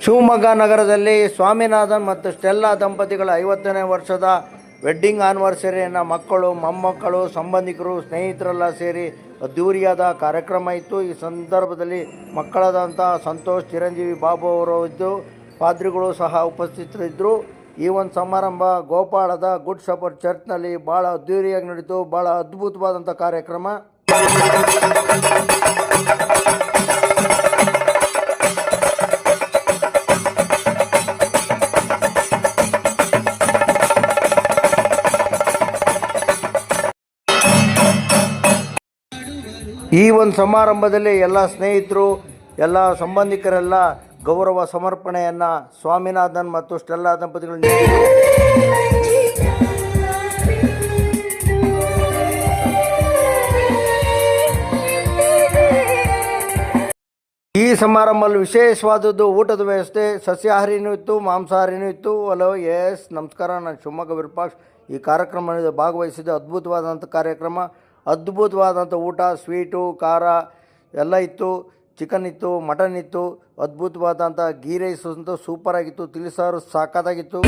ಶಿವಮೊಗ್ಗ ನಗರದಲ್ಲಿ ಸ್ವಾಮಿನಾಥನ್ ಮತ್ತು ಸ್ಟೆಲ್ಲಾ ದಂಪತಿಗಳ 50ನೇ ವರ್ಷದ ವೆಡ್ಡಿಂಗ್ ಆನಿವರ್ಸರಿಯನ್ನು ಮಕ್ಕಳು, ಮೊಮ್ಮಕ್ಕಳು, ಸಂಬಂಧಿಕರು, ಸ್ನೇಹಿತರೆಲ್ಲ ಸೇರಿ ಅದ್ದೂರಿಯಾದ ಕಾರ್ಯಕ್ರಮ ಇತ್ತು. ಈ ಸಂದರ್ಭದಲ್ಲಿ ಮಕ್ಕಳಾದಂಥ ಸಂತೋಷ್, ಚಿರಂಜೀವಿ ಬಾಬು ಅವರು ಇದ್ದು, ಪಾದ್ರಿಗಳು ಸಹ ಉಪಸ್ಥಿತರಿದ್ದರು. ಈ ಒಂದು ಸಮಾರಂಭ ಗೋಪಾಳದ ಗುಡ್ ಶಪರ್ಡ್ ಚರ್ಚ್ನಲ್ಲಿ ಭಾಳ ಅದ್ದೂರಿಯಾಗಿ ನಡೀತು. ಭಾಳ ಅದ್ಭುತವಾದಂಥ ಕಾರ್ಯಕ್ರಮ. ಈ ಒಂದು ಸಮಾರಂಭದಲ್ಲಿ ಎಲ್ಲ ಸ್ನೇಹಿತರು, ಎಲ್ಲ ಸಂಬಂಧಿಕರೆಲ್ಲ ಗೌರವ ಸಮರ್ಪಣೆಯನ್ನು ಸ್ವಾಮಿನಾಥನ್ ಮತ್ತು ಸ್ಟೆಲ್ಲಾ ದಂಪತಿಗಳು ನೀಡಿದರು. ಈ ಸಮಾರಂಭದಲ್ಲಿ ವಿಶೇಷವಾದದ್ದು ಊಟದ ವ್ಯವಸ್ಥೆ. ಸಸ್ಯಾಹಾರಿನೂ ಇತ್ತು, ಮಾಂಸಾಹಾರಿನೂ ಇತ್ತು. ಹಲೋ, ನಮಸ್ಕಾರ. ನಾನು ಶಿವಮೊಗ್ಗ ವಿರೂಪಾಕ್ಷ. ಈ ಕಾರ್ಯಕ್ರಮದಲ್ಲಿ ಭಾಗವಹಿಸಿದ ಅದ್ಭುತವಾದಂಥ ಕಾರ್ಯಕ್ರಮ, ಅದ್ಭುತವಾದಂಥ ಊಟ, ಸ್ವೀಟು, ಖಾರ ಎಲ್ಲ ಇತ್ತು. ಚಿಕನ್ ಇತ್ತು, ಮಟನ್ ಇತ್ತು. ಅದ್ಭುತವಾದಂಥ ಗೀ ರೈಸ್ ಅಂತೂ ಸೂಪರಾಗಿತ್ತು. ತಿಳಿಸಾರು ಸಾಕಾಗಿತ್ತು.